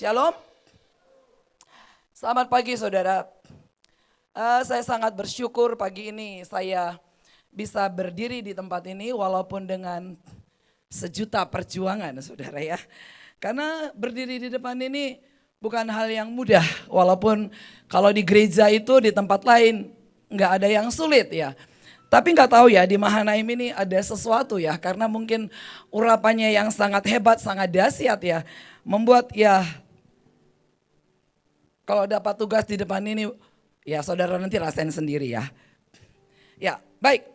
Shalom. Selamat pagi saudara. Saya sangat bersyukur pagi ini saya bisa berdiri di tempat ini walaupun dengan sejuta perjuangan saudara ya. Karena berdiri di depan ini bukan hal yang mudah. Walaupun kalau di gereja itu di tempat lain nggak ada yang sulit ya. Tapi nggak tahu ya di Mahanaim ini ada sesuatu ya. Karena mungkin urapannya yang sangat hebat, sangat dahsyat ya. Membuat ya kalau dapat tugas di depan ini ya saudara nanti rasain sendiri ya. Ya baik,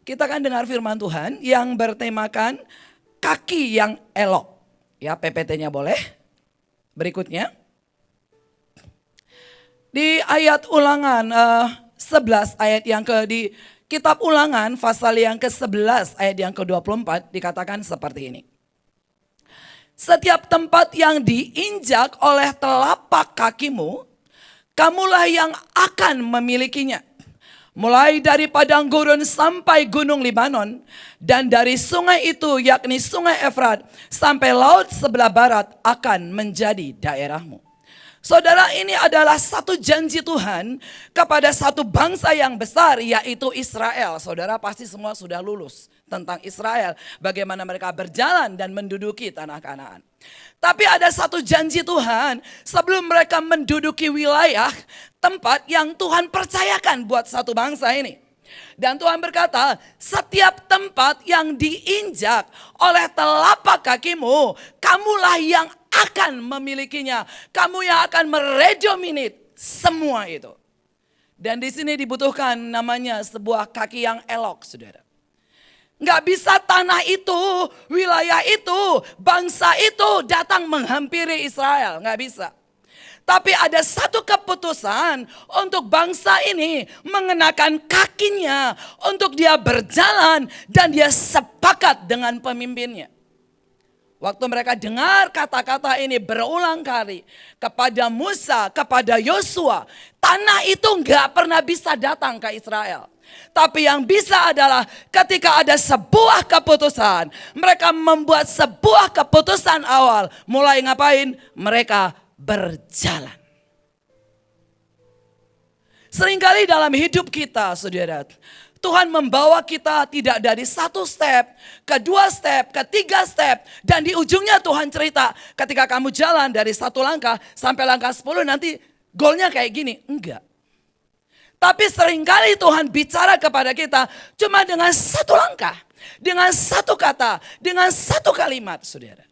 kita akan dengar firman Tuhan yang bertemakan kaki yang elok. Ya PPT-nya boleh. Berikutnya. Di ayat ulangan 11 ayat yang di kitab ulangan pasal yang ke-11 ayat yang ke-24 dikatakan seperti ini. Setiap tempat yang diinjak oleh telapak kakimu, kamulah yang akan memilikinya. Mulai dari padang gurun sampai gunung Libanon, dan dari sungai itu yakni sungai Efrat sampai laut sebelah barat akan menjadi daerahmu. Saudara, ini adalah satu janji Tuhan kepada satu bangsa yang besar yaitu Israel. Saudara pasti semua sudah lulus tentang Israel, bagaimana mereka berjalan dan menduduki tanah Kanaan. Tapi ada satu janji Tuhan sebelum mereka menduduki wilayah tempat yang Tuhan percayakan buat satu bangsa ini. Dan Tuhan berkata, setiap tempat yang diinjak oleh telapak kakimu, kamulah yang akan memilikinya. Kamu yang akan meredominate semua itu. Dan di sini dibutuhkan namanya sebuah kaki yang elok, saudara. Nggak bisa tanah itu, wilayah itu, bangsa itu datang menghampiri Israel. Nggak bisa. Tapi ada satu keputusan untuk bangsa ini mengenakan kakinya untuk dia berjalan dan dia sepakat dengan pemimpinnya. Waktu mereka dengar kata-kata ini berulang kali kepada Musa, kepada Yosua, tanah itu nggak pernah bisa datang ke Israel. Tapi yang bisa adalah ketika ada sebuah keputusan, mereka membuat sebuah keputusan awal. Mulai ngapain? Mereka berjalan. Seringkali dalam hidup kita, saudara, Tuhan membawa kita tidak dari satu step, kedua step, ketiga step. Dan di ujungnya Tuhan cerita, ketika kamu jalan dari satu langkah sampai langkah 10 nanti goalnya kayak gini. Enggak. Tapi seringkali Tuhan bicara kepada kita cuma dengan satu langkah, dengan satu kata, dengan satu kalimat, saudara.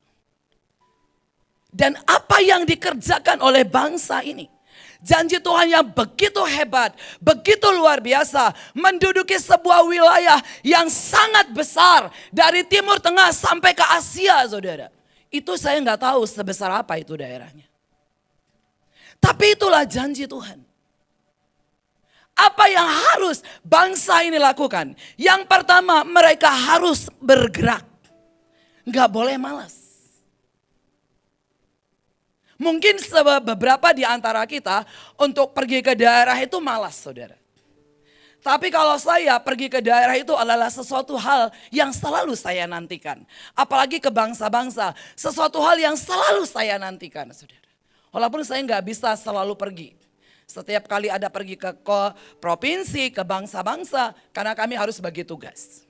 Dan apa yang dikerjakan oleh bangsa ini, janji Tuhan yang begitu hebat, begitu luar biasa, menduduki sebuah wilayah yang sangat besar dari Timur Tengah sampai ke Asia, saudara. Itu saya nggak tahu sebesar apa itu daerahnya. Tapi itulah janji Tuhan. Apa yang harus bangsa ini lakukan? Yang pertama, mereka harus bergerak. Nggak boleh malas. Mungkin beberapa di antara kita untuk pergi ke daerah itu malas, saudara. Tapi kalau saya pergi ke daerah itu adalah sesuatu hal yang selalu saya nantikan. Apalagi ke bangsa-bangsa, sesuatu hal yang selalu saya nantikan, saudara. Walaupun saya nggak bisa selalu pergi. Setiap kali ada pergi ke provinsi, ke bangsa-bangsa, karena kami harus bagi tugas.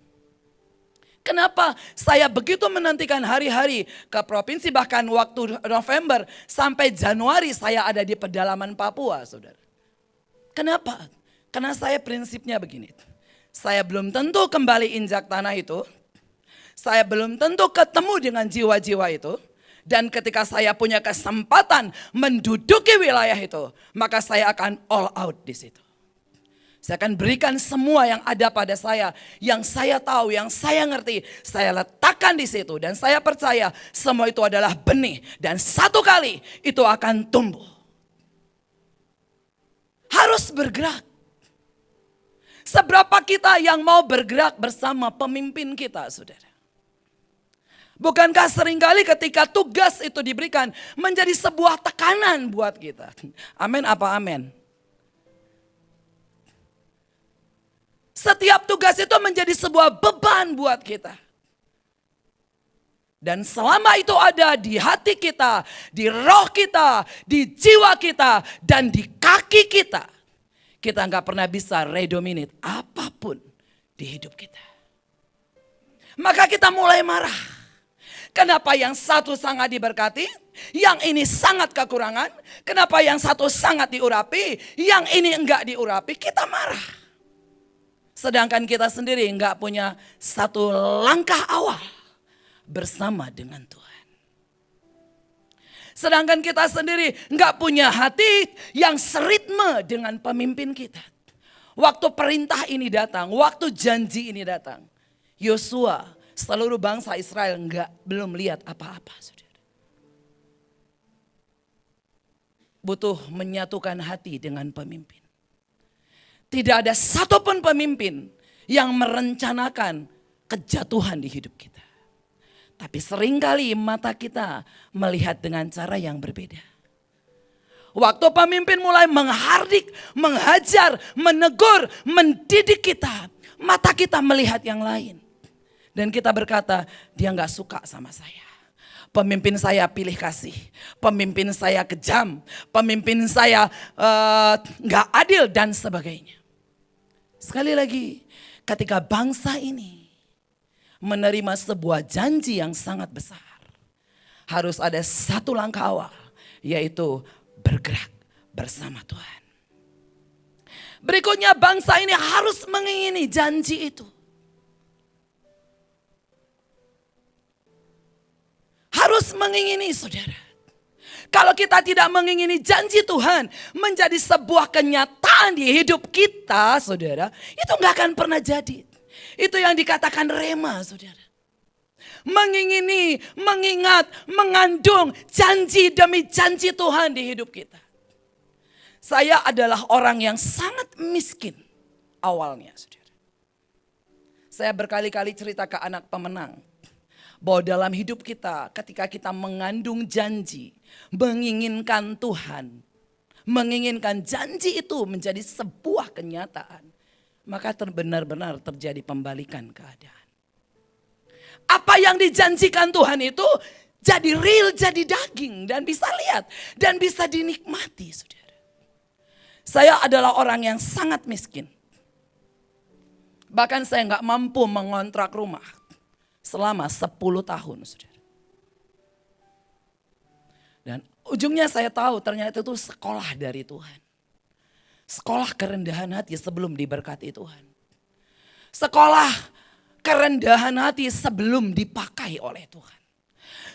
Kenapa saya begitu menantikan hari-hari ke provinsi, bahkan waktu November sampai Januari saya ada di pedalaman Papua, saudara. Kenapa? Karena saya prinsipnya begini, saya belum tentu kembali injak tanah itu, saya belum tentu ketemu dengan jiwa-jiwa itu. Dan ketika saya punya kesempatan menduduki wilayah itu, maka saya akan all out di situ. Saya akan berikan semua yang ada pada saya, yang saya tahu, yang saya ngerti, saya letakkan di situ. Dan saya percaya semua itu adalah benih dan satu kali itu akan tumbuh. Harus bergerak. Seberapa kita yang mau bergerak bersama pemimpin kita, saudara? Bukankah seringkali ketika tugas itu diberikan menjadi sebuah tekanan buat kita? Amin apa amin? Setiap tugas itu menjadi sebuah beban buat kita. Dan selama itu ada di hati kita, di roh kita, di jiwa kita, dan di kaki kita, kita nggak pernah bisa redominate apapun di hidup kita. Maka kita mulai marah. Kenapa yang satu sangat diberkati, yang ini sangat kekurangan. Kenapa yang satu sangat diurapi, yang ini enggak diurapi, kita marah. Sedangkan kita sendiri enggak punya satu langkah awal bersama dengan Tuhan. Sedangkan kita sendiri enggak punya hati yang seritme dengan pemimpin kita. Waktu perintah ini datang, waktu janji ini datang, Yosua, seluruh bangsa Israel belum lihat apa-apa, saudara. Butuh menyatukan hati dengan pemimpin. Tidak ada satupun pemimpin yang merencanakan kejatuhan di hidup kita. Tapi seringkali mata kita melihat dengan cara yang berbeda. Waktu pemimpin mulai menghardik, menghajar, menegur, mendidik kita, mata kita melihat yang lain. Dan kita berkata, dia gak suka sama saya. Pemimpin saya pilih kasih, pemimpin saya kejam, pemimpin saya gak adil dan sebagainya. Sekali lagi, ketika bangsa ini menerima sebuah janji yang sangat besar, harus ada satu langkah awal, yaitu bergerak bersama Tuhan. Berikutnya bangsa ini harus mengingini janji itu. Harus mengingini, saudara. Kalau kita tidak mengingini janji Tuhan menjadi sebuah kenyataan di hidup kita, saudara, itu gak akan pernah jadi. Itu yang dikatakan rema, saudara. Mengingini, mengingat, mengandung janji demi janji Tuhan di hidup kita. Saya adalah orang yang sangat miskin awalnya, saudara. Saya berkali-kali cerita ke anak pemenang bahwa dalam hidup kita ketika kita mengandung janji, menginginkan Tuhan, menginginkan janji itu menjadi sebuah kenyataan, maka benar-benar terjadi pembalikan keadaan. Apa yang dijanjikan Tuhan itu jadi real, jadi daging dan bisa lihat dan bisa dinikmati, saudara. Saya adalah orang yang sangat miskin. Bahkan saya nggak mampu mengontrak rumah selama 10 tahun, saudara. Dan ujungnya saya tahu ternyata itu sekolah dari Tuhan. Sekolah kerendahan hati sebelum diberkati Tuhan. Sekolah kerendahan hati sebelum dipakai oleh Tuhan.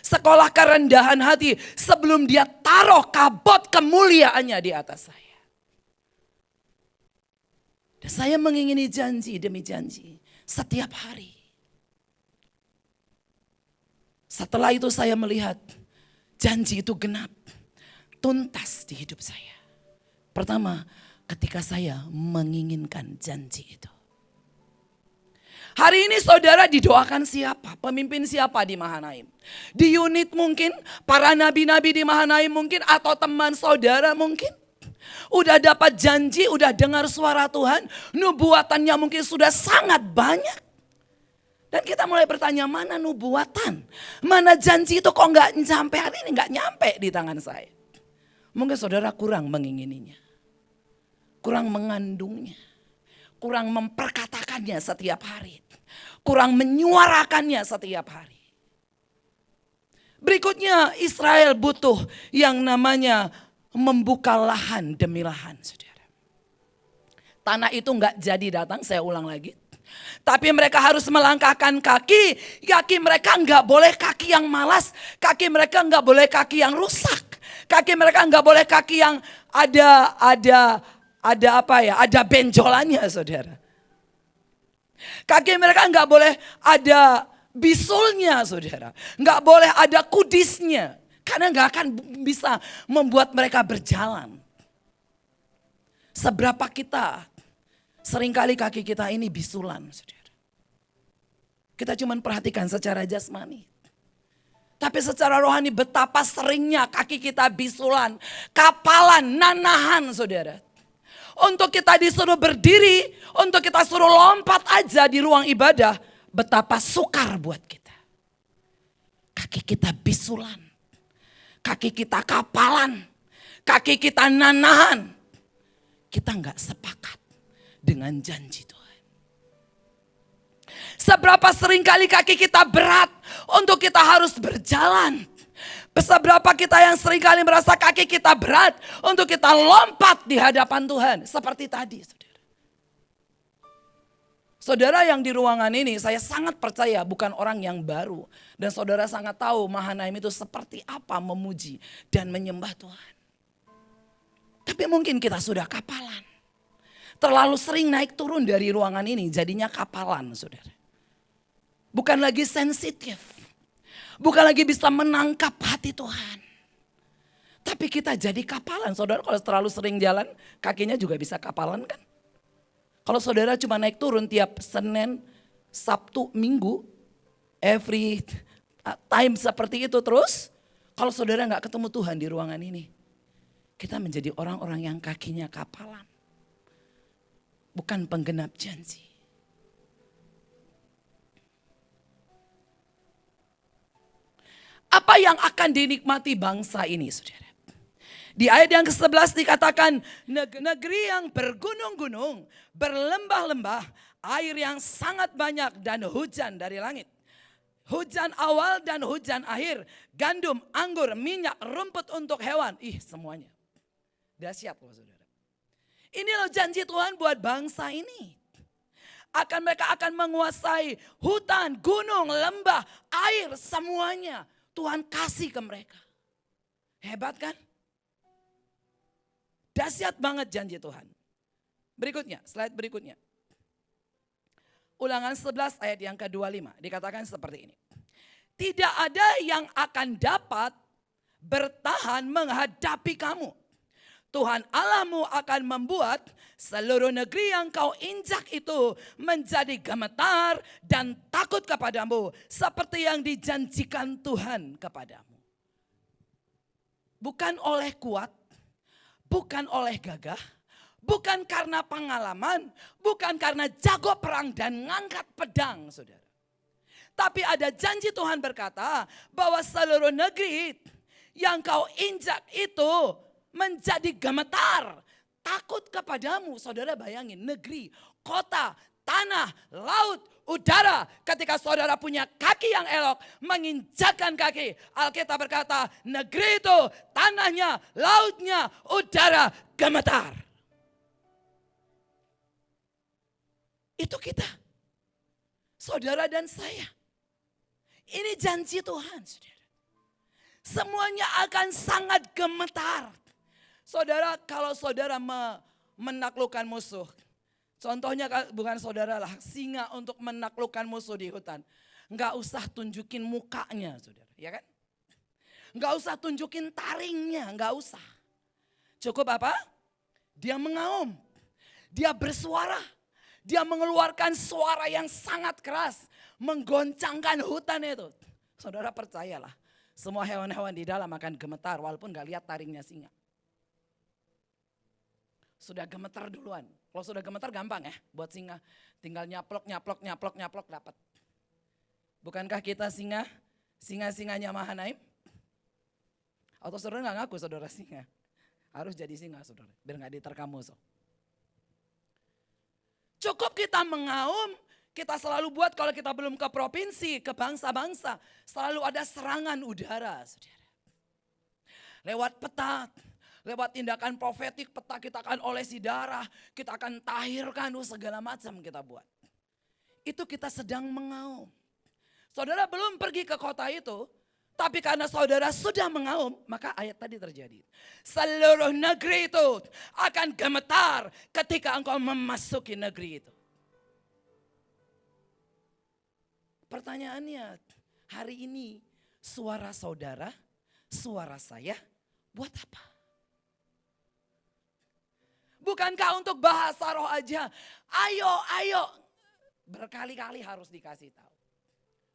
Sekolah kerendahan hati sebelum dia taruh kabut kemuliaannya di atas saya. Dan saya mengingini janji demi janji setiap hari. Setelah itu saya melihat janji itu genap, tuntas di hidup saya. Pertama, ketika saya menginginkan janji itu. Hari ini saudara didoakan siapa? Pemimpin siapa di Mahanaim? Di unit mungkin, para nabi-nabi di Mahanaim mungkin, atau teman saudara mungkin. Udah dapat janji, udah dengar suara Tuhan, nubuatannya mungkin sudah sangat banyak. Dan kita mulai bertanya, mana nubuatan? Mana janji itu kok gak sampai hari ini, gak nyampe di tangan saya. Mungkin saudara kurang mengingininya. Kurang mengandungnya. Kurang memperkatakannya setiap hari. Kurang menyuarakannya setiap hari. Berikutnya Israel butuh yang namanya membuka lahan demi lahan, saudara. Tanah itu gak jadi datang, saya ulang lagi. Tapi mereka harus melangkahkan kaki. Kaki mereka gak boleh kaki yang malas. Kaki mereka gak boleh kaki yang rusak. Kaki mereka gak boleh kaki yang ada benjolannya, saudara. Kaki mereka nggak boleh ada bisulnya, saudara. Nggak boleh ada kudisnya, karena nggak akan bisa membuat mereka berjalan. Seberapa kita seringkali kaki kita ini bisulan, saudara. Kita cuma perhatikan secara jasmani. Tapi secara rohani betapa seringnya kaki kita bisulan, kapalan, nanahan, saudara. Untuk kita disuruh berdiri, untuk kita suruh lompat aja di ruang ibadah, betapa sukar buat kita. kaki kita bisulan, kaki kita kapalan, kaki kita nanahan. Kita nggak sepakat dengan janji Tuhan. Seberapa sering kali kaki kita berat untuk kita harus berjalan. Seberapa kita yang sering kali merasa kaki kita berat untuk kita lompat di hadapan Tuhan. Seperti tadi, saudara. Saudara yang di ruangan ini saya sangat percaya bukan orang yang baru. Dan saudara sangat tahu Mahanaim itu seperti apa memuji dan menyembah Tuhan. Tapi mungkin kita sudah kapalan. Terlalu sering naik turun dari ruangan ini jadinya kapalan, saudara. Bukan lagi sensitif. Bukan lagi bisa menangkap hati Tuhan. Tapi kita jadi kapalan. Saudara kalau terlalu sering jalan kakinya juga bisa kapalan kan? Kalau saudara cuma naik turun tiap Senin, Sabtu, Minggu, every time seperti itu terus. Kalau saudara gak ketemu Tuhan di ruangan ini. Kita menjadi orang-orang yang kakinya kapalan. Bukan penggenap janji. Apa yang akan dinikmati bangsa ini, saudara? Di ayat yang ke-11 dikatakan, negeri yang bergunung-gunung, berlembah-lembah, air yang sangat banyak dan hujan dari langit. Hujan awal dan hujan akhir, gandum, anggur, minyak, rumput untuk hewan. Semuanya. Dahsyat loh saudara. Ini loh janji Tuhan buat bangsa ini. Mereka akan menguasai hutan, gunung, lembah, air, semuanya. Tuhan kasih ke mereka. Hebat kan? Dahsyat banget janji Tuhan. Berikutnya, slide berikutnya. Ulangan 11 ayat yang ke-25 dikatakan seperti ini. Tidak ada yang akan dapat bertahan menghadapi kamu. Tuhan Allahmu akan membuat seluruh negeri yang kau injak itu menjadi gemetar dan takut kepadamu. Seperti yang dijanjikan Tuhan kepadamu. Bukan oleh kuat, bukan oleh gagah, bukan karena pengalaman, bukan karena jago perang dan ngangkat pedang, saudara. Tapi ada janji Tuhan berkata bahwa seluruh negeri yang kau injak itu menjadi gemetar, takut kepadamu. Saudara bayangin negeri, kota, tanah, laut, udara. Ketika saudara punya kaki yang elok, menginjakkan kaki. Alkitab berkata negeri itu, tanahnya, lautnya, udara gemetar. Itu kita. Saudara dan saya. Ini janji Tuhan, saudara. Semuanya akan sangat gemetar. Saudara, kalau saudara menaklukkan musuh. Contohnya bukan saudara lah, singa untuk menaklukkan musuh di hutan. Enggak usah tunjukin mukanya, saudara, ya kan? Enggak usah tunjukin taringnya, enggak usah. Cukup apa? Dia mengaum, dia bersuara, dia mengeluarkan suara yang sangat keras, menggoncangkan hutan itu. Saudara percayalah, semua hewan-hewan di dalam akan gemetar walaupun enggak lihat taringnya singa. Sudah gemetar duluan. Kalau sudah gemetar gampang ya buat singa. Tinggal nyaplok dapat. Bukankah kita singa-singanya Mahanaim? Atau saudara gak ngaku saudara singa? Harus jadi singa saudara, biar gak diterkam musuh. Cukup kita mengaum, kita selalu buat kalau kita belum ke provinsi, ke bangsa-bangsa. Selalu ada serangan udara saudara. Lewat peta. Lewat tindakan profetik, peta kita akan olesi darah, kita akan tahirkan, segala macam kita buat. Itu kita sedang mengaum. Saudara belum pergi ke kota itu, tapi karena saudara sudah mengaum, maka ayat tadi terjadi. Seluruh negeri itu akan gemetar ketika engkau memasuki negeri itu. Pertanyaannya, hari ini suara saudara, suara saya buat apa? Bukankah untuk bahasa roh aja? Ayo. Berkali-kali harus dikasih tahu.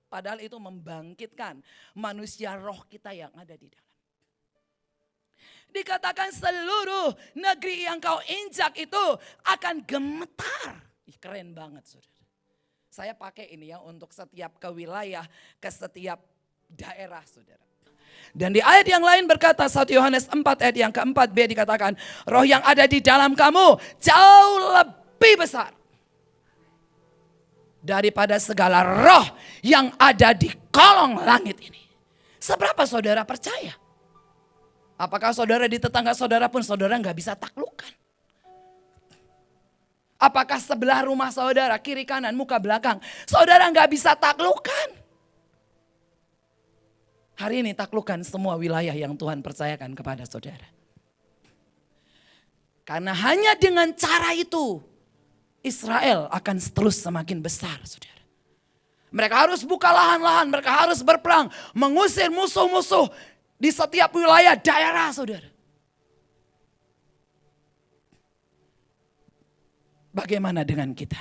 Padahal itu membangkitkan manusia roh kita yang ada di dalam. Dikatakan seluruh negeri yang kau injak itu akan gemetar. Keren banget saudara. Saya pakai ini ya untuk setiap ke wilayah, ke setiap daerah saudara. Dan di ayat yang lain berkata 1 Yohanes 4 ayat yang keempat B dikatakan, roh yang ada di dalam kamu jauh lebih besar daripada segala roh yang ada di kolong langit ini. Seberapa saudara percaya? Apakah saudara di tetangga saudara pun saudara nggak bisa taklukkan? Apakah sebelah rumah saudara, kiri kanan, muka belakang, saudara nggak bisa taklukkan? Hari ini taklukkan semua wilayah yang Tuhan percayakan kepada saudara. Karena hanya dengan cara itu Israel akan terus semakin besar saudara. Mereka harus buka lahan-lahan, mereka harus berperang, mengusir musuh-musuh di setiap wilayah daerah saudara. Bagaimana dengan kita?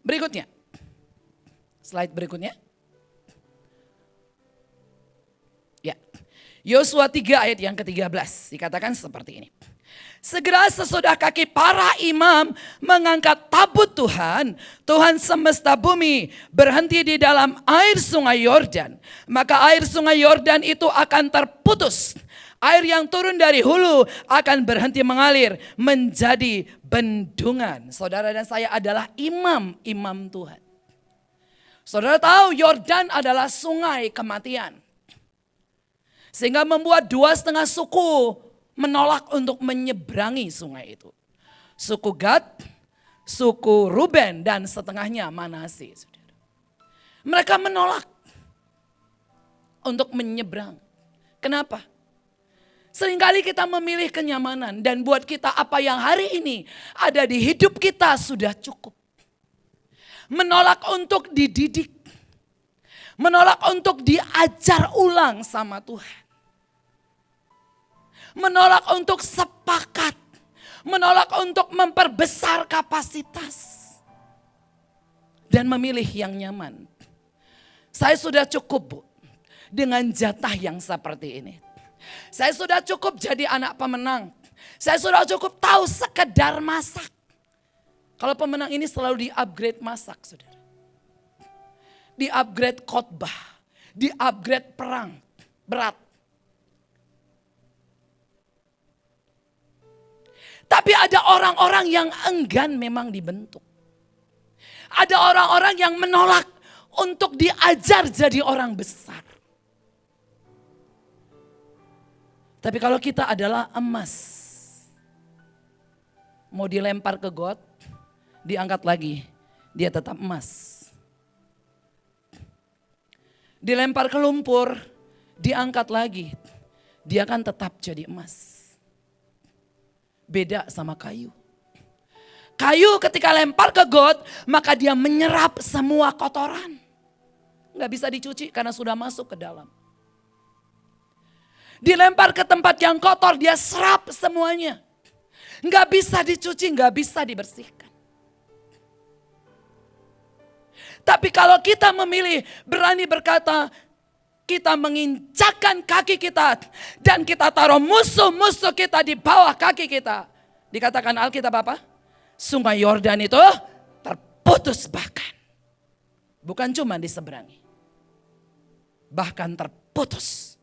Berikutnya, slide berikutnya. Ya, Yosua 3 ayat yang ke-13 dikatakan seperti ini. Segera sesudah kaki para imam mengangkat tabut Tuhan, Tuhan semesta bumi berhenti di dalam air sungai Yordan. Maka air sungai Yordan itu akan terputus. Air yang turun dari hulu akan berhenti mengalir menjadi bendungan. Saudara dan saya adalah imam-imam Tuhan. Saudara tahu Yordan adalah sungai kematian. Sehingga membuat 2,5 suku menolak untuk menyeberangi sungai itu. Suku Gad, suku Ruben dan setengahnya Manase. Mereka menolak untuk menyeberang. Kenapa? Seringkali kita memilih kenyamanan dan buat kita apa yang hari ini ada di hidup kita sudah cukup. Menolak untuk dididik. Menolak untuk diajar ulang sama Tuhan. Menolak untuk sepakat. Menolak untuk memperbesar kapasitas. Dan memilih yang nyaman. Saya sudah cukup Bu. Dengan jatah yang seperti ini. Saya sudah cukup jadi anak pemenang. Saya sudah cukup tahu sekedar masak. Kalau pemenang ini selalu di-upgrade masak saudara. Di-upgrade khotbah. Di-upgrade perang. Berat. Tapi ada orang-orang yang enggan memang dibentuk. Ada orang-orang yang menolak untuk diajar jadi orang besar. Tapi kalau kita adalah emas, mau dilempar ke got, diangkat lagi, dia tetap emas. Dilempar ke lumpur, diangkat lagi, dia akan tetap jadi emas. Beda sama kayu. Kayu ketika lempar ke got, maka dia menyerap semua kotoran. Nggak bisa dicuci karena sudah masuk ke dalam. Dilempar ke tempat yang kotor, dia serap semuanya. Nggak bisa dicuci, nggak bisa dibersihkan. Tapi kalau kita memilih berani berkata, kita menginjakkan kaki kita dan kita taruh musuh-musuh kita di bawah kaki kita. Dikatakan Alkitab apa? Sungai Yordan itu terputus bahkan. Bukan cuma diseberangi. Bahkan terputus.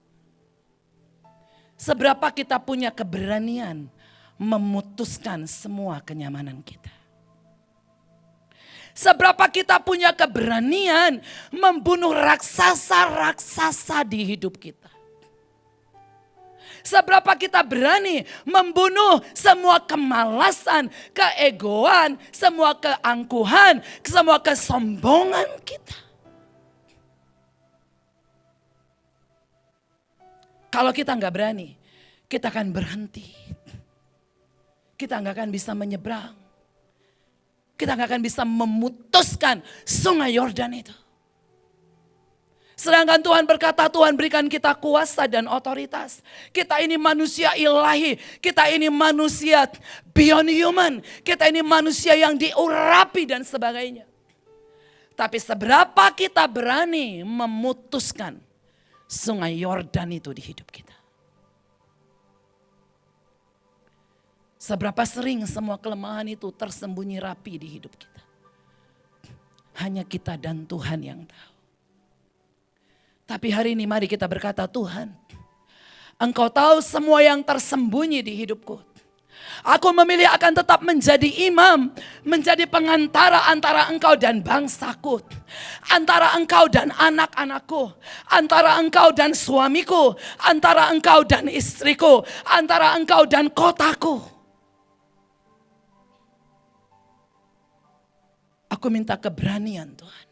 Seberapa kita punya keberanian memutuskan semua kenyamanan kita. Seberapa kita punya keberanian membunuh raksasa-raksasa di hidup kita. Seberapa kita berani membunuh semua kemalasan, keegoan, semua keangkuhan, semua kesombongan kita. Kalau kita nggak berani, kita akan berhenti. Kita nggak akan bisa menyeberang. Kita nggak akan bisa memutuskan sungai Yordan itu. Sedangkan Tuhan berkata, Tuhan berikan kita kuasa dan otoritas. Kita ini manusia ilahi, kita ini manusia beyond human, kita ini manusia yang diurapi dan sebagainya. Tapi seberapa kita berani memutuskan sungai Yordan itu di hidup kita. Seberapa sering semua kelemahan itu tersembunyi rapi di hidup kita. Hanya kita dan Tuhan yang tahu. Tapi hari ini mari kita berkata, Tuhan, Engkau tahu semua yang tersembunyi di hidupku. Aku memilih akan tetap menjadi imam, menjadi pengantara antara Engkau dan bangsaku, antara Engkau dan anak-anakku, antara Engkau dan suamiku, antara Engkau dan istriku, antara Engkau dan kotaku. Aku minta keberanian Tuhan,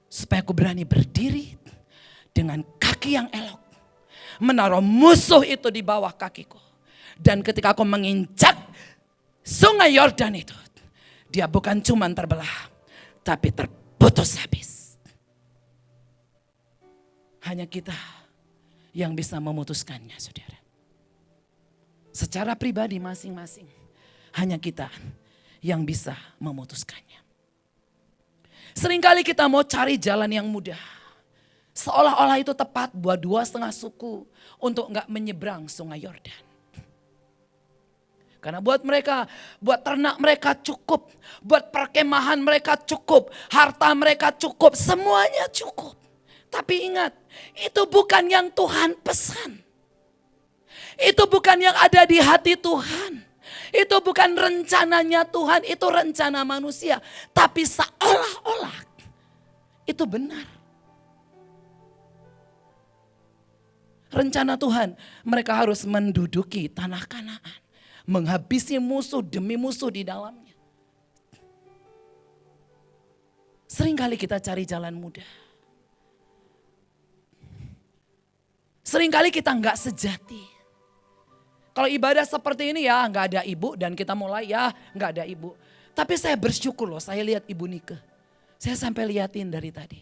supaya aku berani berdiri dengan kaki yang elok, menaruh musuh itu di bawah kakiku. Dan ketika aku menginjak sungai Yordan itu, dia bukan cuma terbelah, tapi terputus habis. Hanya kita yang bisa memutuskannya, saudara. Secara pribadi masing-masing, hanya kita yang bisa memutuskannya. Seringkali kita mau cari jalan yang mudah, seolah-olah itu tepat buat 2,5 suku untuk gak menyeberang sungai Yordan. Karena buat mereka, buat ternak mereka cukup, buat perkemahan mereka cukup, harta mereka cukup, semuanya cukup. Tapi ingat, itu bukan yang Tuhan pesan. Itu bukan yang ada di hati Tuhan. Itu bukan rencananya Tuhan, itu rencana manusia. Tapi seolah-olah itu benar. Rencana Tuhan, mereka harus menduduki tanah Kanaan. Menghabisi musuh demi musuh di dalamnya. Seringkali kita cari jalan mudah. Seringkali kita nggak sejati. Kalau ibadah seperti ini ya nggak ada ibu dan kita mulai ya nggak ada ibu. Tapi saya bersyukur loh, saya lihat Ibu Nike. Saya sampai liatin dari tadi.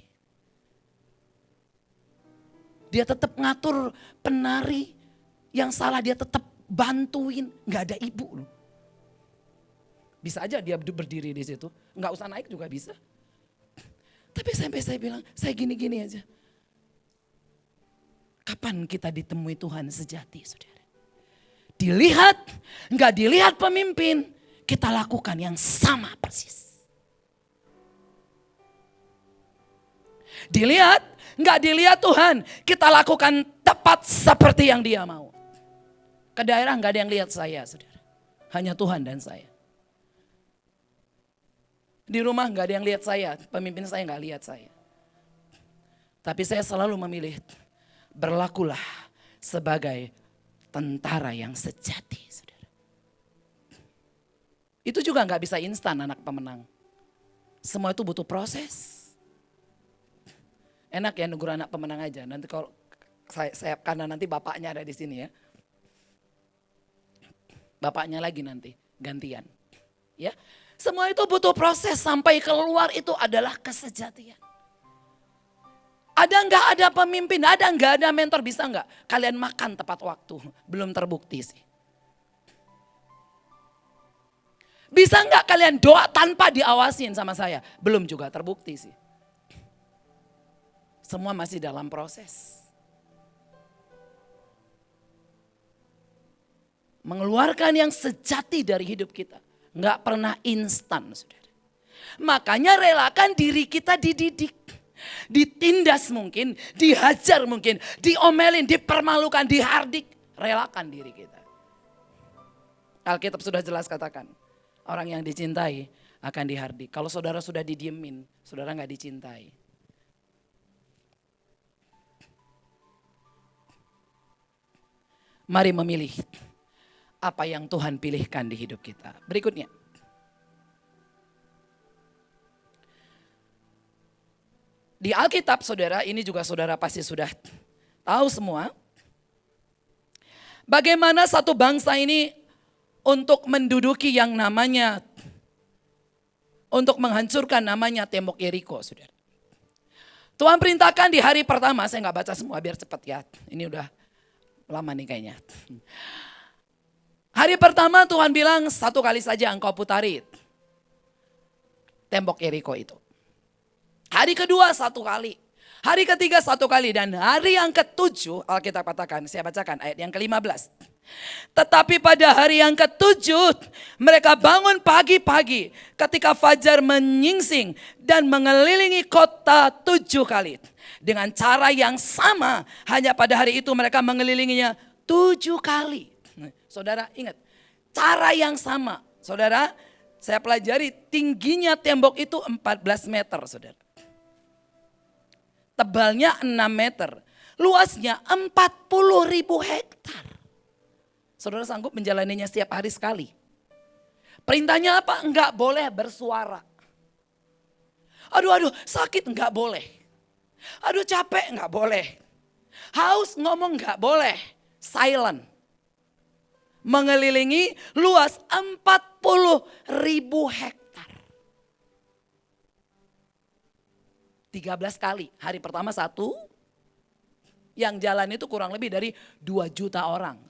Dia tetap ngatur penari yang salah, dia tetap bantuin, nggak ada ibu loh. Bisa aja dia berdiri di situ, nggak usah naik juga bisa. Tapi sampai saya bilang, saya gini-gini aja. Kapan kita ditemui Tuhan sejati, saudara? Dilihat, nggak dilihat pemimpin, kita lakukan yang sama persis. Dilihat, nggak dilihat Tuhan, kita lakukan tepat seperti yang Dia mau. Ke daerah nggak ada yang lihat saya, saudara. Hanya Tuhan dan saya. Di rumah nggak ada yang lihat saya, pemimpin saya nggak lihat saya. Tapi saya selalu memilih, berlakulah sebagai tentara yang sejati, saudara. Itu juga nggak bisa instan anak pemenang. Semua itu butuh proses. Enak ya negur anak pemenang aja. Nanti kalau saya karena nanti bapaknya ada di sini ya. Bapaknya lagi nanti gantian. Ya. Semua itu butuh proses sampai keluar itu adalah kesejatian. Ada nggak ada pemimpin, ada nggak ada mentor, bisa nggak kalian makan tepat waktu? Belum terbukti sih. Bisa nggak kalian doa tanpa diawasin sama saya? Belum juga terbukti sih. Semua masih dalam proses. Mengeluarkan yang sejati dari hidup kita. Nggak pernah instan, saudara. Makanya relakan diri kita dididik. Ditindas mungkin, dihajar mungkin, diomelin, dipermalukan, dihardik. Relakan diri kita. Alkitab sudah jelas katakan, orang yang dicintai akan dihardik. Kalau saudara sudah didiemin, saudara nggak dicintai. Mari memilih apa yang Tuhan pilihkan di hidup kita. Berikutnya. Di Alkitab saudara, ini juga saudara pasti sudah tahu semua. Bagaimana satu bangsa ini untuk menduduki yang namanya, untuk menghancurkan namanya tembok Yeriko, saudara. Tuhan perintahkan di hari pertama, saya nggak baca semua biar cepat ya. Ini udah lama nih kayaknya. Hari pertama Tuhan bilang 1 kali saja engkau putari tembok Yeriko itu. Hari kedua 1 kali. Hari ketiga 1 kali. Dan hari yang ke-7 Alkitab katakan, saya bacakan ayat yang ke-15. Tetapi pada hari yang ke-7 mereka bangun pagi-pagi ketika fajar menyingsing dan mengelilingi kota 7 kali. Dengan cara yang sama, hanya pada hari itu mereka mengelilinginya 7 kali. Saudara ingat, cara yang sama. Saudara, saya pelajari tingginya tembok itu 14 meter, saudara. Tebalnya 6 meter. Luasnya 40.000 hektar. Saudara sanggup menjalaninya setiap hari sekali. Perintahnya apa? Enggak boleh bersuara. Aduh sakit enggak boleh. Aduh capek enggak boleh. Haus ngomong enggak boleh. Silent. Mengelilingi luas 40.000 hektar. 13 kali. Hari pertama 1. Yang jalan itu kurang lebih dari 2 juta orang.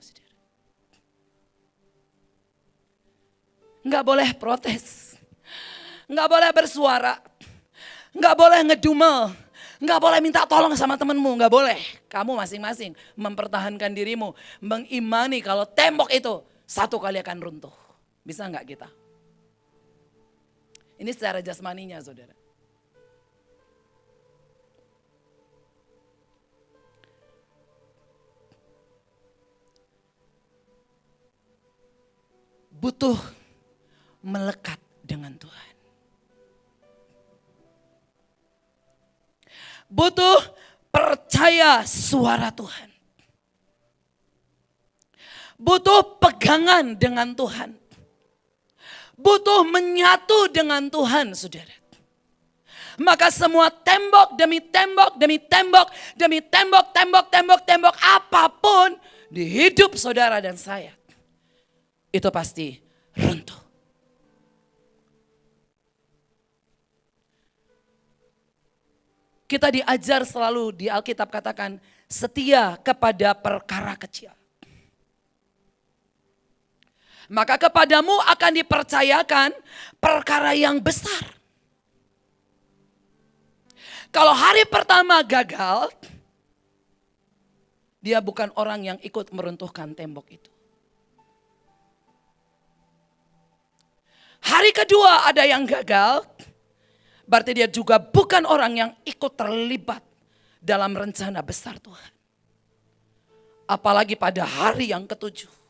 Enggak boleh protes. Enggak boleh bersuara. Enggak boleh ngedumel. Enggak boleh minta tolong sama temenmu. Enggak boleh. Kamu masing-masing mempertahankan dirimu. Mengimani kalau tembok itu 1 kali akan runtuh. Bisa enggak kita? Ini secara jasmaninya, saudara. Butuh melekat dengan Tuhan. Butuh percaya suara Tuhan. Butuh pegangan dengan Tuhan. Butuh menyatu dengan Tuhan, saudara. Maka semua tembok demi tembok demi tembok demi tembok apapun di hidup saudara dan saya, itu pasti runtuh. Kita diajar selalu di Alkitab katakan setia kepada perkara kecil. Maka kepadamu akan dipercayakan perkara yang besar. Kalau hari pertama gagal, dia bukan orang yang ikut meruntuhkan tembok itu. Hari kedua ada yang gagal, berarti dia juga bukan orang yang ikut terlibat dalam rencana besar Tuhan. Apalagi pada hari yang ke-7.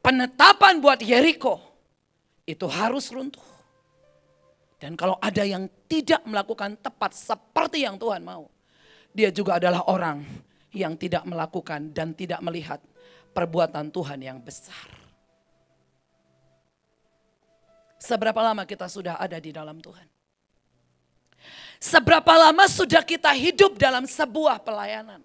Penetapan buat Yeriko itu harus runtuh. Dan kalau ada yang tidak melakukan tepat seperti yang Tuhan mau, dia juga adalah orang yang tidak melakukan dan tidak melihat perbuatan Tuhan yang besar. Seberapa lama kita sudah ada di dalam Tuhan? Seberapa lama sudah kita hidup dalam sebuah pelayanan?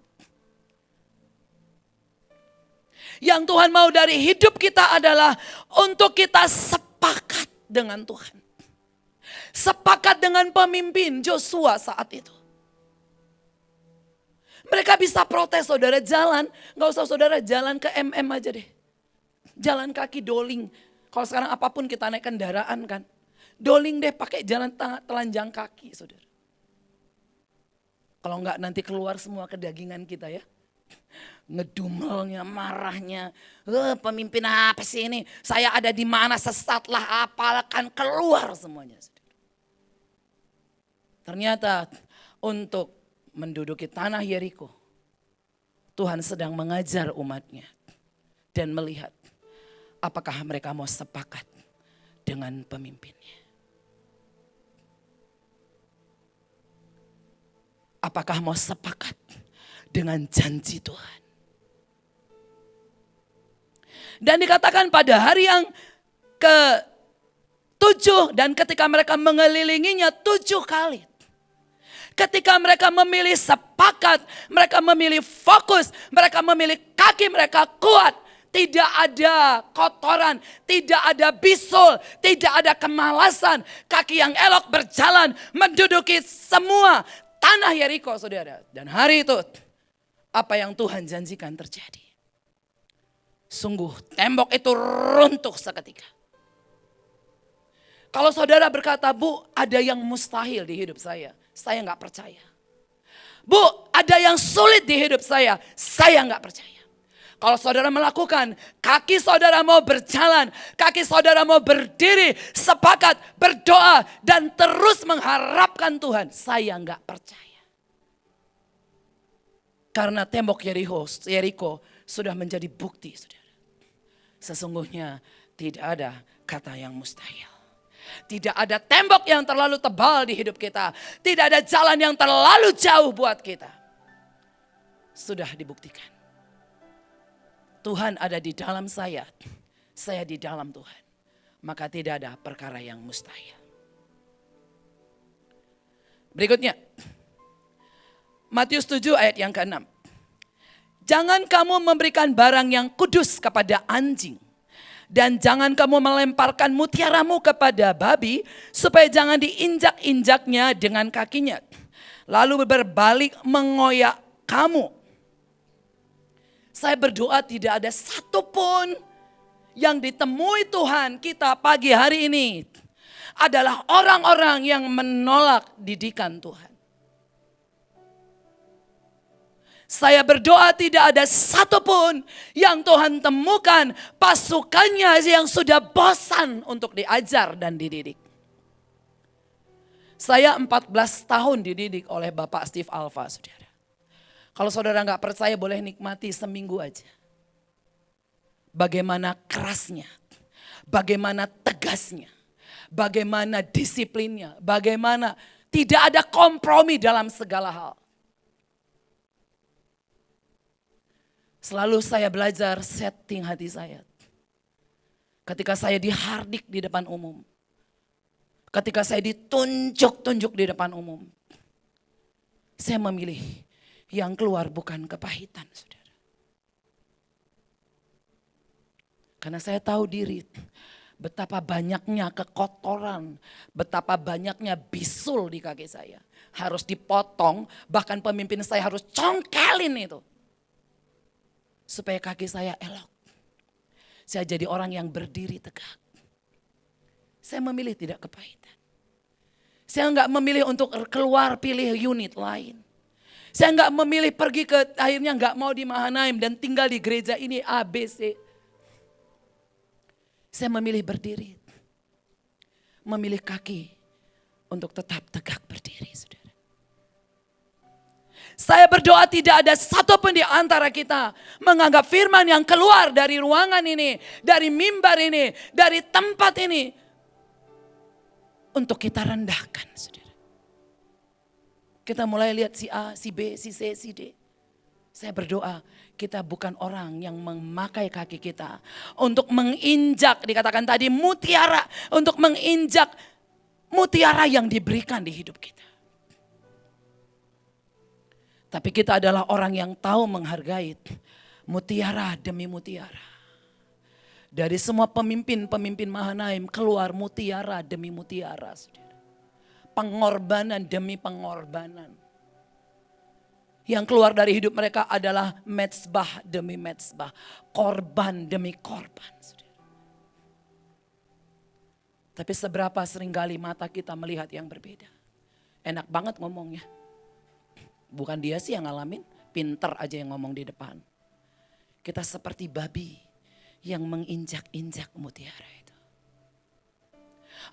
Yang Tuhan mau dari hidup kita adalah untuk kita sepakat dengan Tuhan. Sepakat dengan pemimpin Joshua saat itu. Mereka bisa protes, saudara, jalan. Gak usah saudara jalan ke MM aja deh. Jalan kaki doling. Kalau sekarang apapun kita naik kendaraan kan. Doling deh pakai jalan telanjang kaki, saudara. Kalau enggak nanti keluar semua kedagingan kita ya. Ngedumelnya, marahnya. Pemimpin apa sih ini? Saya ada di mana, sesatlah apa, akan keluar semuanya. Saudara. Ternyata untuk menduduki tanah Yeriko, Tuhan sedang mengajar umatnya. Dan melihat apakah mereka mau sepakat dengan pemimpinnya. Apakah mau sepakat dengan janji Tuhan. Dan dikatakan pada hari yang ke-7 dan ketika mereka mengelilinginya 7 kali. Ketika mereka memilih sepakat, mereka memilih fokus, mereka memilih kaki mereka kuat. Tidak ada kotoran, tidak ada bisul, tidak ada kemalasan. Kaki yang elok berjalan menduduki semua tanah Yeriko, saudara. Dan hari itu apa yang Tuhan janjikan terjadi. Sungguh tembok itu runtuh seketika. Kalau saudara berkata, Bu, ada yang mustahil di hidup saya gak percaya. Bu, ada yang sulit di hidup saya gak percaya. Kalau saudara melakukan, kaki saudara mau berjalan, kaki saudara mau berdiri, sepakat, berdoa, dan terus mengharapkan Tuhan. Saya enggak percaya. Karena tembok Yeriko sudah menjadi bukti, saudara. Sesungguhnya tidak ada kata yang mustahil. Tidak ada tembok yang terlalu tebal di hidup kita. Tidak ada jalan yang terlalu jauh buat kita. Sudah dibuktikan. Tuhan ada di dalam saya di dalam Tuhan. Maka tidak ada perkara yang mustahil. Berikutnya. Matius 7 ayat yang ke-6. Jangan kamu memberikan barang yang kudus kepada anjing. Dan jangan kamu melemparkan mutiaramu kepada babi. Supaya jangan diinjak-injaknya dengan kakinya. Lalu berbalik mengoyak kamu. Saya berdoa tidak ada satupun yang ditemui Tuhan kita pagi hari ini. Adalah orang-orang yang menolak didikan Tuhan. Saya berdoa tidak ada satupun yang Tuhan temukan pasukannya yang sudah bosan untuk diajar dan dididik. Saya 14 tahun dididik oleh Bapak Steve Alfa, saudara. Kalau saudara nggak percaya boleh nikmati seminggu aja. Bagaimana kerasnya, bagaimana tegasnya, bagaimana disiplinnya, bagaimana tidak ada kompromi dalam segala hal. Selalu saya belajar setting hati saya. Ketika saya dihardik di depan umum. Ketika saya ditunjuk-tunjuk di depan umum. Saya memilih yang keluar bukan kepahitan, saudara. Karena saya tahu diri. Betapa banyaknya kekotoran. Betapa banyaknya bisul di kaki saya. Harus dipotong, bahkan pemimpin saya harus congkelin itu. Supaya kaki saya elok. Saya jadi orang yang berdiri tegak. Saya memilih tidak kepahitan. Saya enggak memilih untuk keluar pilih unit lain. Saya enggak memilih pergi ke akhirnya enggak mau di Mahanaim dan tinggal di gereja ini ABC. Saya memilih berdiri. Memilih kaki untuk tetap tegak berdiri, saudara. Saya berdoa tidak ada satupun di antara kita menganggap firman yang keluar dari ruangan ini, dari mimbar ini, dari tempat ini untuk kita rendahkan, saudara. Kita mulai lihat si A, si B, si C, si D. Saya berdoa kita bukan orang yang memakai kaki kita untuk menginjak, dikatakan tadi mutiara, untuk menginjak mutiara yang diberikan di hidup kita. Tapi kita adalah orang yang tahu menghargai mutiara demi mutiara. Dari semua pemimpin Mahanaim keluar mutiara demi mutiara, saudara. Pengorbanan demi pengorbanan. Yang keluar dari hidup mereka adalah mezbah demi mezbah. Korban demi korban, saudara. Tapi seberapa seringkali mata kita melihat yang berbeda. Enak banget ngomongnya. Bukan dia sih yang ngalamin, pinter aja yang ngomong di depan. Kita seperti babi yang menginjak-injak mutiara itu.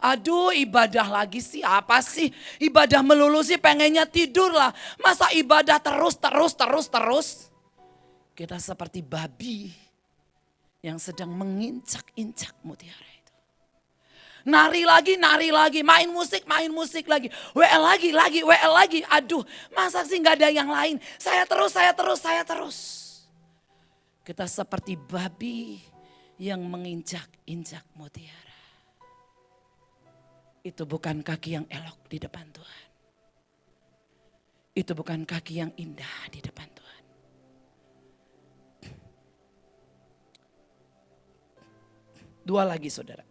Aduh, ibadah lagi sih, apa sih? Ibadah melulu sih pengennya tidur lah. Masa ibadah terus. Kita seperti babi yang sedang menginjak-injak mutiara itu. Nari lagi, main musik lagi. WL lagi. Aduh, masa sih gak ada yang lain. Saya terus. Kita seperti babi yang menginjak-injak mutiara. Itu bukan kaki yang elok di depan Tuhan. Itu bukan kaki yang indah di depan Tuhan. Dua lagi, saudara.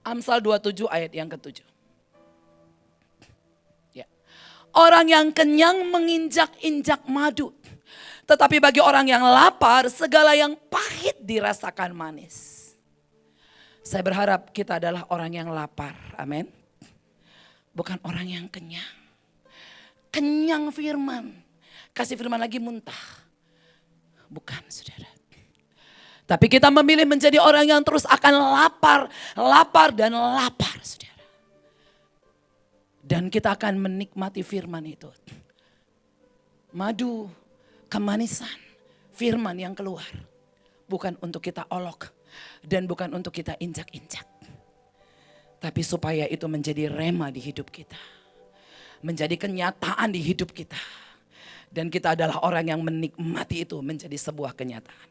Amsal 27 ayat yang ke-7. Ya. Orang yang kenyang menginjak-injak madu. Tetapi bagi orang yang lapar, segala yang pahit dirasakan manis. Saya berharap kita adalah orang yang lapar. Amin. Bukan orang yang kenyang. Kenyang firman. Kasih firman lagi muntah. Bukan, saudara. Tapi kita memilih menjadi orang yang terus akan lapar, lapar dan lapar, saudara. Dan kita akan menikmati firman itu. Madu, kemanisan, firman yang keluar. Bukan untuk kita olok dan bukan untuk kita injak-injak. Tapi supaya itu menjadi rema di hidup kita. Menjadi kenyataan di hidup kita. Dan kita adalah orang yang menikmati itu menjadi sebuah kenyataan.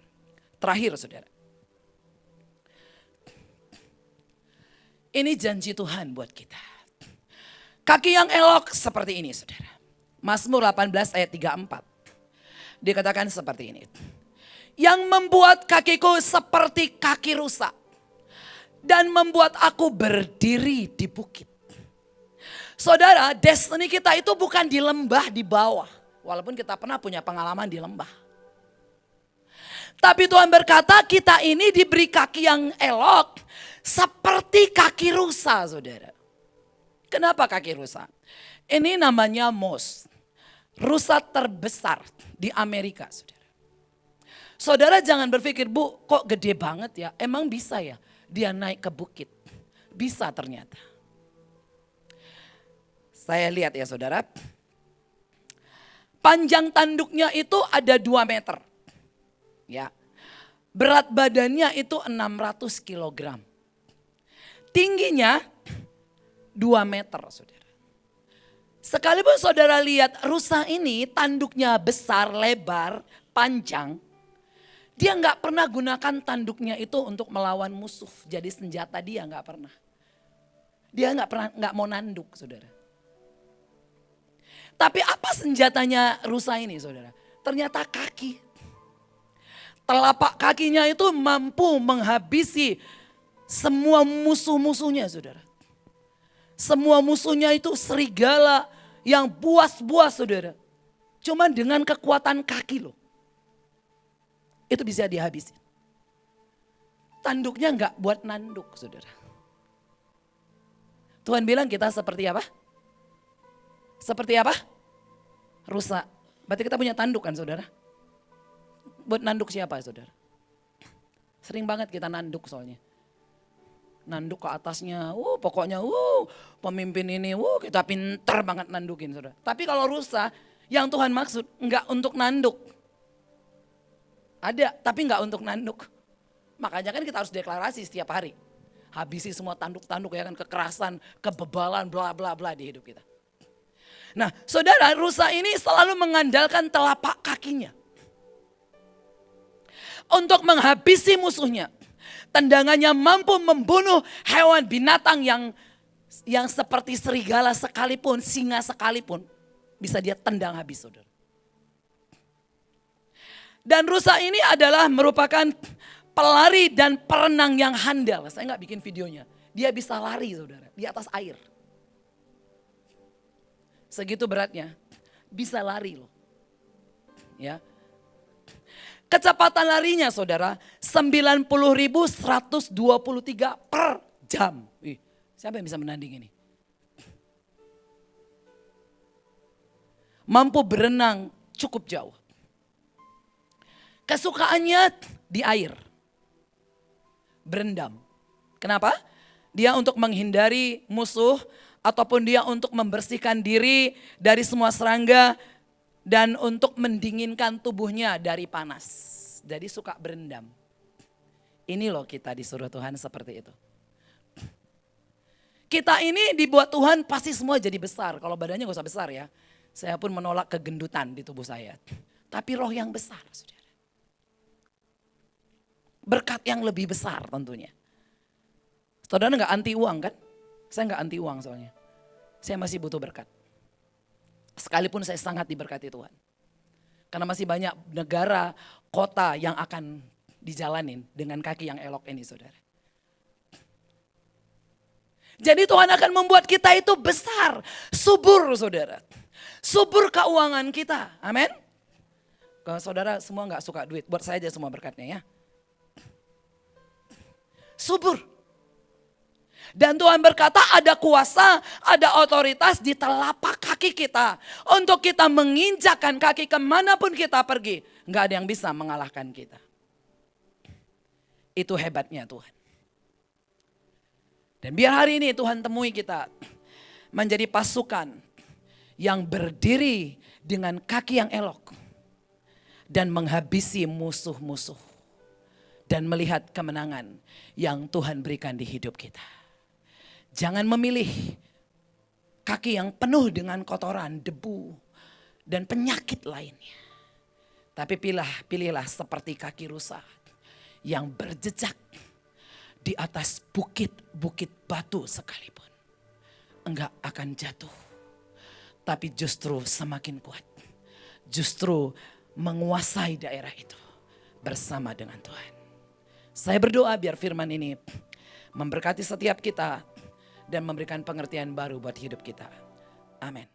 Terakhir, saudara. Ini janji Tuhan buat kita. Kaki yang elok seperti ini, saudara. Mazmur 18 ayat 34. Dikatakan seperti ini. Yang membuat kakiku seperti kaki rusa. Dan membuat aku berdiri di bukit. Saudara, destiny kita itu bukan di lembah di bawah. Walaupun kita pernah punya pengalaman di lembah. Tapi Tuhan berkata kita ini diberi kaki yang elok seperti kaki rusa, saudara. Kenapa kaki rusa? Ini namanya moose. Rusa terbesar di Amerika, saudara. Saudara jangan berpikir, Bu, kok gede banget ya? Emang bisa ya dia naik ke bukit? Bisa ternyata. Saya lihat ya saudara. Panjang tanduknya itu ada 2 meter. Ya. Berat badannya itu 600 kilogram. Tingginya 2 meter, saudara. Sekalipun saudara lihat rusa ini tanduknya besar, lebar, panjang. Dia nggak pernah gunakan tanduknya itu untuk melawan musuh. Jadi senjata dia nggak pernah. Dia nggak mau nanduk, saudara. Tapi apa senjatanya rusa ini, saudara? Ternyata kaki. Telapak kakinya itu mampu menghabisi semua musuh-musuhnya, saudara. Semua musuhnya itu serigala yang buas-buas, saudara. Cuma dengan kekuatan kaki loh. Itu bisa dihabisi. Tanduknya enggak buat nanduk, saudara. Tuhan bilang kita seperti apa? Seperti apa? Rusa. Berarti kita punya tanduk kan, saudara? Buat nanduk siapa, saudara? Sering banget kita nanduk soalnya. Nanduk ke atasnya, pokoknya pemimpin ini, kita pintar banget nandukin, saudara. Tapi kalau rusa, yang Tuhan maksud enggak untuk nanduk. Ada, tapi enggak untuk nanduk. Makanya kan kita harus deklarasi setiap hari. Habisi semua tanduk-tanduk ya kan, kekerasan, kebebalan, bla bla bla di hidup kita. Nah, saudara, rusa ini selalu mengandalkan telapak kakinya. Untuk menghabisi musuhnya. Tendangannya mampu membunuh hewan binatang yang seperti serigala sekalipun, singa sekalipun. Bisa dia tendang habis, saudara. Dan rusa ini adalah merupakan pelari dan perenang yang handal. Saya nggak bikin videonya. Dia bisa lari, saudara, di atas air. Segitu beratnya. Bisa lari loh. Ya. Kecepatan larinya, saudara, 90.123 per jam. Siapa yang bisa menanding ini? Mampu berenang cukup jauh. Kesukaannya di air. Berendam. Kenapa? Dia untuk menghindari musuh ataupun dia untuk membersihkan diri dari semua serangga dan untuk mendinginkan tubuhnya dari panas. Jadi suka berendam. Ini loh kita disuruh Tuhan seperti itu. Kita ini dibuat Tuhan pasti semua jadi besar. Kalau badannya gak usah besar ya. Saya pun menolak kegendutan di tubuh saya. Tapi roh yang besar, saudara. Berkat yang lebih besar tentunya. Saudara gak anti uang kan? Saya gak anti uang soalnya. Saya masih butuh berkat. Sekalipun saya sangat diberkati Tuhan. Karena masih banyak negara, kota yang akan dijalanin dengan kaki yang elok ini, saudara. Jadi Tuhan akan membuat kita itu besar, subur, saudara. Subur keuangan kita, amin. Kalau saudara semua gak suka duit, buat saya aja semua berkatnya ya. Subur. Dan Tuhan berkata ada kuasa, ada otoritas di telapak kaki kita. Untuk kita menginjakkan kaki kemanapun kita pergi. Nggak ada yang bisa mengalahkan kita. Itu hebatnya Tuhan. Dan biar hari ini Tuhan temui kita menjadi pasukan yang berdiri dengan kaki yang elok dan menghabisi musuh-musuh dan melihat kemenangan yang Tuhan berikan di hidup kita. Jangan memilih kaki yang penuh dengan kotoran, debu, dan penyakit lainnya. Tapi pilihlah seperti kaki rusa yang berjejak di atas bukit-bukit batu sekalipun. Enggak akan jatuh, tapi justru semakin kuat. Justru menguasai daerah itu bersama dengan Tuhan. Saya berdoa biar firman ini memberkati setiap kita dan memberikan pengertian baru buat hidup kita. Amin.